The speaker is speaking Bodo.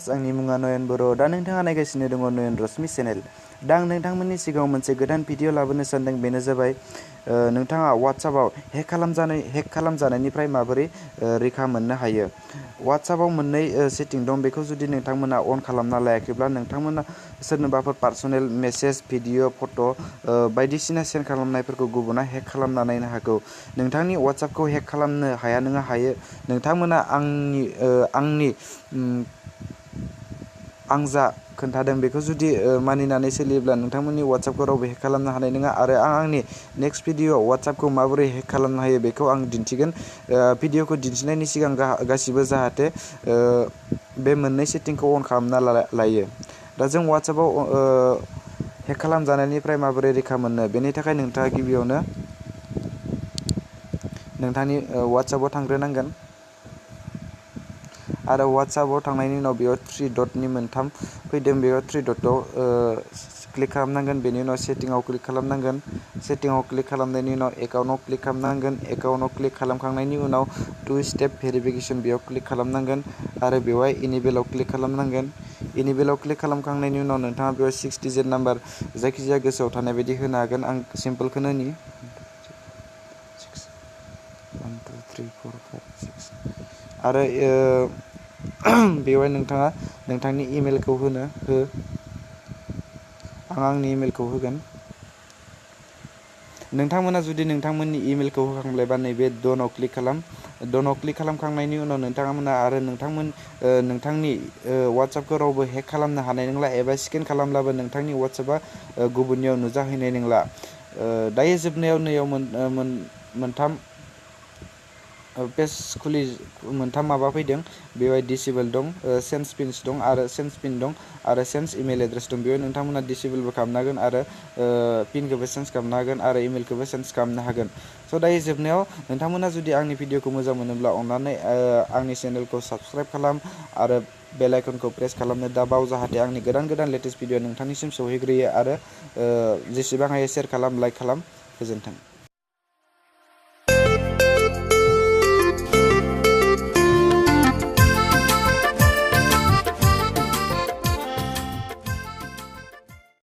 भिउवार्स आंनि मुङा नयन बर' दा नोंथाङा नायगासिनो दङ नयन रश्मि चेनेल दा आं नोंथांमोननि सिगाङाव मोनसे गोदान भिडिअ लाबोनो सानदों बेनो जाबाय नोंथाङा WhatsAppआव हेक खालामजानायनिफ्राय माबोरै रैखा मोननो हायो WhatsAppआव मोननै सेटिं दं बेखौ जुदि नोंथांमोना अन खालामना लायाखैब्ला नोंथांमोना सोरनोबाफोर पार्सनेल मेसेज भिडिअ फट' बायदिसिना सेन्ड खालामनायफोरखौ गुबुना हेक खालामना नायनो हागौ नोंथांनि WhatsAppखौ हेक खालामनो हाया नङा हायो नोंथांमोना आं जा खोन्थादों बेखौ जुदि मानिनानै सोलियोब्ला नोंथांमोननि WhatsAppखौ रावबो हेक खालामनो हानाय नङा आरो आंनि नेक्स्ट भिडिअ WhatsAppखौ माबोरै हेक खालामनो हायो बेखौ आं दिन्थिगोन भिडिअखौ दिन्थिनायनि सिगां गासिबो जाहाथे बे मोननै सेटिंखौ अन खालामना लायो दा जों WhatsAppआव हेक खालामजानायनिफ्राय माबोरै रैखा मोननो बेनि थाखाय नोंथाङा गिबियावनो नोंथांनि WhatsAppआव थांग्रोनांगोन आरो WhatsAppआव थांनायनि उनाव बेयाव थ्रि डटनि मोनथाम फैदों बेयाव थ्रि डटआव क्लिक खालामनांगोन बेनि उनाव सेटिंआव क्लिक खालामनांगोन सेटिंआव क्लिक खालामनायनि उनाव एकाउन्टआव क्लिक खालामनांगोन एकाउन्टआव क्लिक खालामखांनायनि उनाव 2 स्टेप भेरिफिकेसन बेयाव क्लिक खालामनांगोन आरो बेवहाय इनेबलआव क्लिक खालामनांगोन इनेबलआव क्लिक खालामखांनायनि उनाव नोंथाङा बेयाव 6 डिजिट नाम्बार जायखिजाया गोसोआव थानाय बायदि होनो हागोन आं सिम्पोलखौनो होनि 1 2 3 4 5 6 आरो बेवहाय नोंथाङा नोंथांनि इमेलखौ हो आं आंनि इमेलखौ होगोन नोंथांमोना जुदि नोंथांमोननि इमेलखौ होखांबायबा नैबे डनआव क्लिक खालामखांनायनि उनाव नोंथांमोना आरो नोंथांनि WhatsAppखौ रावबो हेक खालामनो हानाय नंला एबा स्केन खालामब्लाबो नोंथांनि WhatsAppआ गुबुननियाव नुजाहैनाय नंला दायो जोबनायाव नैयाव मोनथाम पेज मोनथाम माबा फैदों बेवहाय डिसेबल दं सेन्स पिन्स दं आरो सेन्स पिन दं आरो सेन्स इमेल एड्रेस दं बेवहाय नोंथांमोना डिसेबलबो खालामनो हागोन आरो पिनखौबो सेन्स खालामनो हागोन आरो इमेलखौबो सेन्स खालामनो हागोन स' दायो जोबनायाव नोंथांमोना जुदि आंनि भिडिअखौ मोजां मोनोब्ला अन्नानै आंनि चेनेलखौ साबस्क्राइब खालाम आरो बेल आइकनखौ प्रेस खालामनो दाबाव जाहाथे आंनि गोदान लेटेस्ट भिडिअ नोंथांनिसिम सौहैग्रोयो आरो जेसेबां हायो शेयार खालाम लाइक खालाम गोजोन्थों